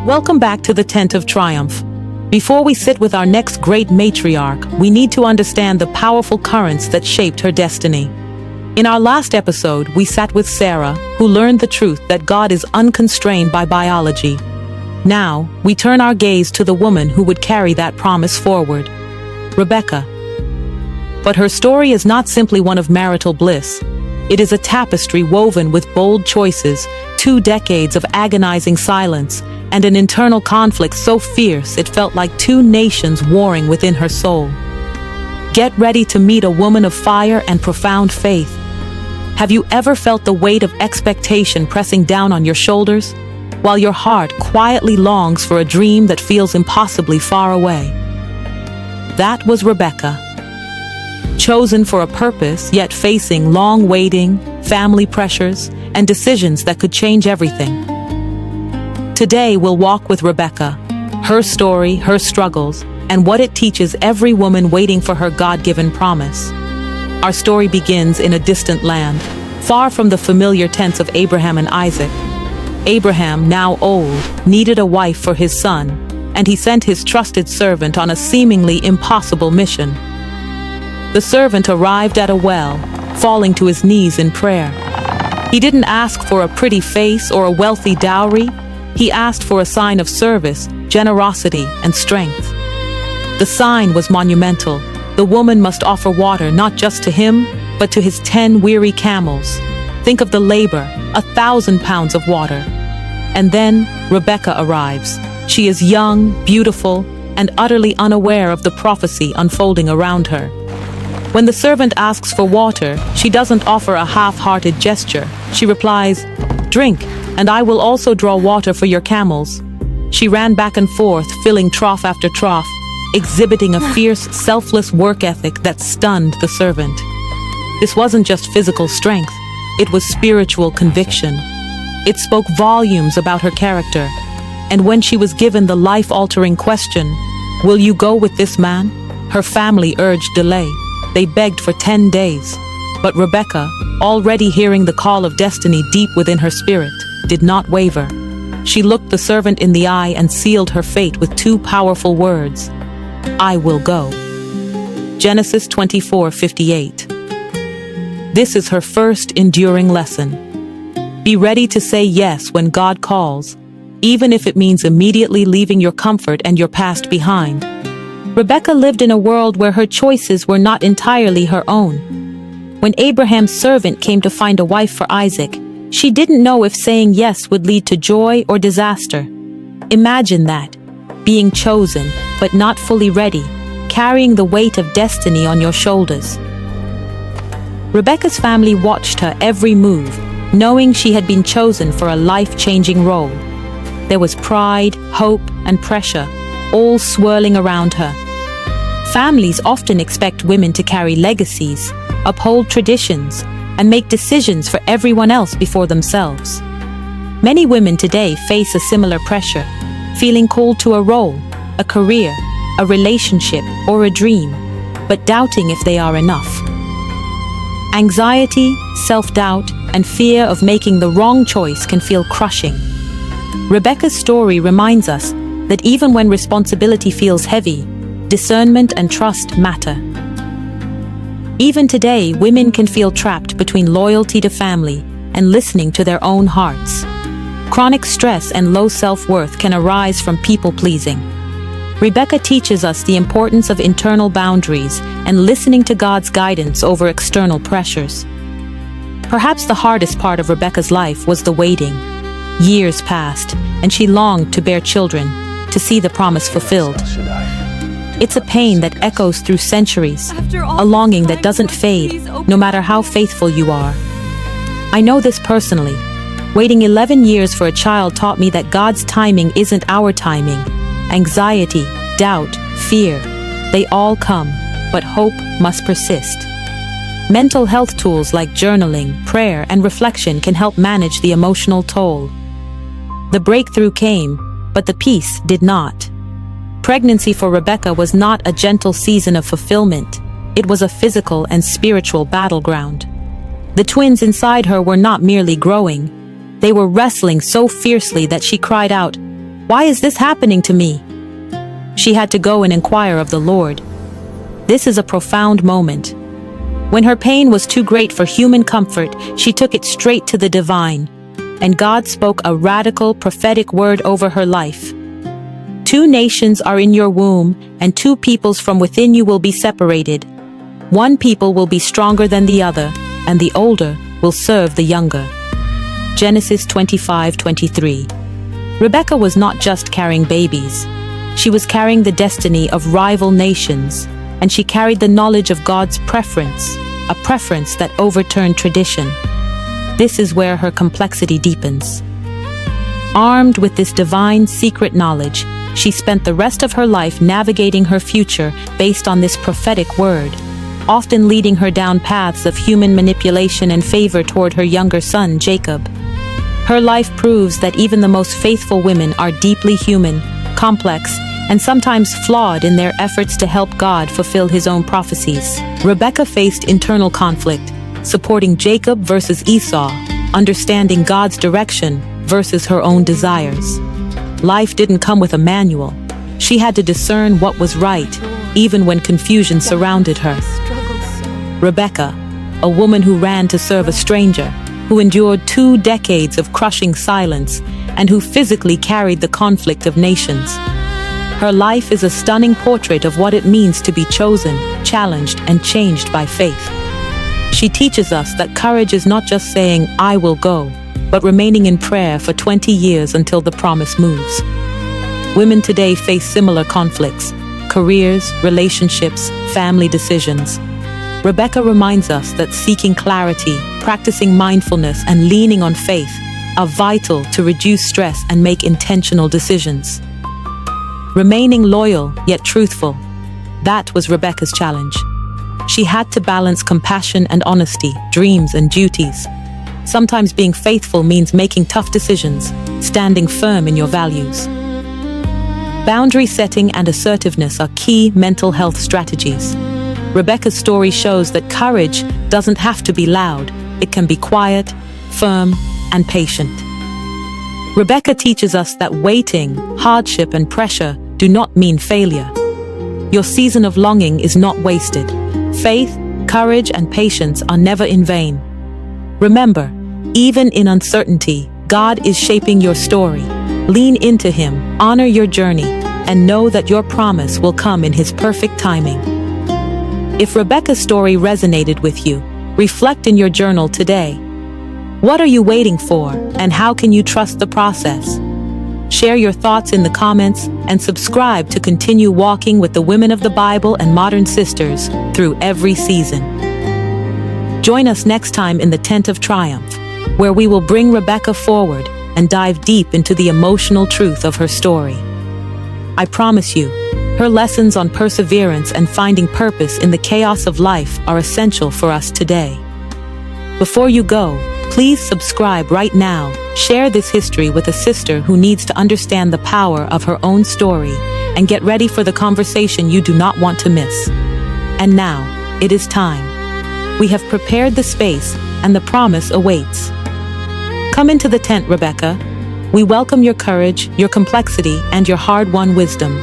Welcome back to the Tent of Triumph. Before we sit with our next great matriarch, we need to understand the powerful currents that shaped her destiny. In our last episode, we sat with Sarah, who learned the truth that God is unconstrained by biology. Now, we turn our gaze to the woman who would carry that promise forward, Rebecca. But her story is not simply one of marital bliss. It is a tapestry woven with bold choices, 2 decades of agonizing silence, and an internal conflict so fierce it felt like 2 nations warring within her soul. Get ready to meet a woman of fire and profound faith. Have you ever felt the weight of expectation pressing down on your shoulders, while your heart quietly longs for a dream that feels impossibly far away? That was Rebecca. Chosen for a purpose, yet facing long waiting, family pressures, and decisions that could change everything. Today we'll walk with Rebecca, her story, her struggles, and what it teaches every woman waiting for her God-given promise. Our story begins in a distant land, far from the familiar tents of Abraham and Isaac. Abraham, now old, needed a wife for his son, and he sent his trusted servant on a seemingly impossible mission. The servant arrived at a well, falling to his knees in prayer. He didn't ask for a pretty face or a wealthy dowry. He asked for a sign of service, generosity, and strength. The sign was monumental. The woman must offer water not just to him, but to his 10 weary camels. Think of the labor, 1,000 pounds of water. And then Rebecca arrives. She is young, beautiful, and utterly unaware of the prophecy unfolding around her. When the servant asks for water, she doesn't offer a half-hearted gesture. She replies, "Drink, and I will also draw water for your camels." She ran back and forth, filling trough after trough, exhibiting a fierce, selfless work ethic that stunned the servant. This wasn't just physical strength, it was spiritual conviction. It spoke volumes about her character. And when she was given the life-altering question, "Will you go with this man?" her family urged delay. They begged for 10 days. But Rebecca, already hearing the call of destiny deep within her spirit, did not waver. She looked the servant in the eye and sealed her fate with 2 powerful words: "I will go." Genesis 24:58. This is her first enduring lesson. Be ready to say yes when God calls, even if it means immediately leaving your comfort and your past behind. Rebecca lived in a world where her choices were not entirely her own. When Abraham's servant came to find a wife for Isaac, she didn't know if saying yes would lead to joy or disaster. Imagine that, being chosen, but not fully ready, carrying the weight of destiny on your shoulders. Rebecca's family watched her every move, knowing she had been chosen for a life-changing role. There was pride, hope, and pressure, all swirling around her. Families often expect women to carry legacies, uphold traditions, and make decisions for everyone else before themselves. Many women today face a similar pressure, feeling called to a role, a career, a relationship, or a dream, but doubting if they are enough. Anxiety, self-doubt, and fear of making the wrong choice can feel crushing. Rebecca's story reminds us that even when responsibility feels heavy, discernment and trust matter. Even today, women can feel trapped between loyalty to family and listening to their own hearts. Chronic stress and low self-worth can arise from people-pleasing. Rebecca teaches us the importance of internal boundaries and listening to God's guidance over external pressures. Perhaps the hardest part of Rebecca's life was the waiting. Years passed, and she longed to bear children, to see the promise fulfilled. It's a pain that echoes through centuries, a longing that doesn't fade, no matter how faithful you are. I know this personally. Waiting 11 years for a child taught me that God's timing isn't our timing. Anxiety, doubt, fear, they all come, but hope must persist. Mental health tools like journaling, prayer, and reflection can help manage the emotional toll. The breakthrough came, but the peace did not. Pregnancy for Rebecca was not a gentle season of fulfillment. It was a physical and spiritual battleground. The twins inside her were not merely growing. They were wrestling so fiercely that she cried out, Why is this happening to me?" She had to go and inquire of the Lord. This is a profound moment. When her pain was too great for human comfort, she took it straight to the divine, and God spoke a radical prophetic word over her life. "Two nations are in your womb, and two peoples from within you will be separated. One people will be stronger than the other, and the older will serve the younger." Genesis 25:23. Rebecca was not just carrying babies. She was carrying the destiny of rival nations, and she carried the knowledge of God's preference, a preference that overturned tradition. This is where her complexity deepens. Armed with this divine secret knowledge, she spent the rest of her life navigating her future based on this prophetic word, often leading her down paths of human manipulation and favor toward her younger son, Jacob. Her life proves that even the most faithful women are deeply human, complex, and sometimes flawed in their efforts to help God fulfill his own prophecies. Rebecca faced internal conflict, supporting Jacob versus Esau, understanding God's direction versus her own desires. Life didn't come with a manual. She had to discern what was right, even when confusion surrounded her. Rebecca, a woman who ran to serve a stranger, who endured 2 decades of crushing silence, and who physically carried the conflict of nations. Her life is a stunning portrait of what it means to be chosen, challenged, and changed by faith. She teaches us that courage is not just saying, "I will go," but remaining in prayer for 20 years until the promise moves. Women today face similar conflicts: careers, relationships, family decisions. Rebecca reminds us that seeking clarity, practicing mindfulness, and leaning on faith are vital to reduce stress and make intentional decisions. Remaining loyal yet truthful, that was Rebecca's challenge. She had to balance compassion and honesty, dreams and duties. Sometimes being faithful means making tough decisions, standing firm in your values. Boundary setting and assertiveness are key mental health strategies. Rebecca's story shows that courage doesn't have to be loud. It can be quiet, firm, and patient. Rebecca teaches us that waiting, hardship, and pressure do not mean failure. Your season of longing is not wasted. Faith, courage, and patience are never in vain. Remember, even in uncertainty, God is shaping your story. Lean into Him, honor your journey, and know that your promise will come in His perfect timing. If Rebecca's story resonated with you, reflect in your journal today. What are you waiting for, and how can you trust the process? Share your thoughts in the comments and subscribe to continue walking with the women of the Bible and modern sisters through every season. Join us next time in the Tent of Triumph, where we will bring Rebecca forward and dive deep into the emotional truth of her story. I promise you, her lessons on perseverance and finding purpose in the chaos of life are essential for us today. Before you go, please subscribe right now. Share this history with a sister who needs to understand the power of her own story, and get ready for the conversation you do not want to miss. And now, it is time. We have prepared the space, and the promise awaits. Come into the tent, Rebecca. We welcome your courage, your complexity, and your hard-won wisdom.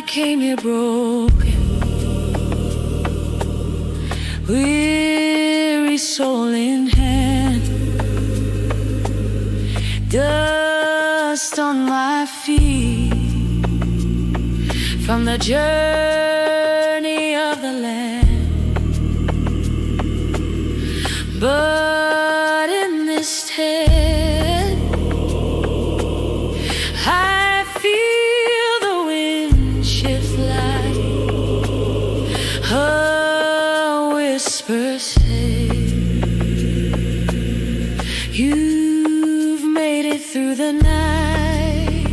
Came here broken, weary soul in hand, dust on my feet from the journey of the land. But in this tent, I feel the wind shift like a whisper say, you've made it through the night.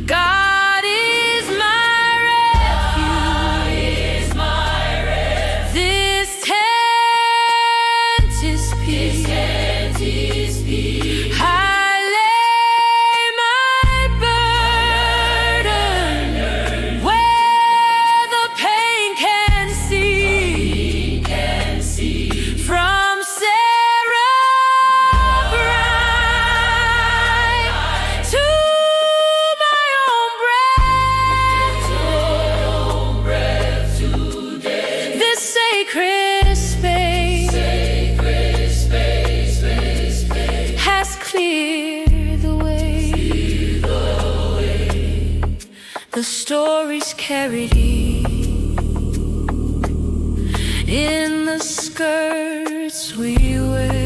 God is my refuge. This tent is peace. I lay my burden where the pain can see. From Sarah bride to my own breath today. This sacred space has cleared the way. The stories carried in the skirts we wear.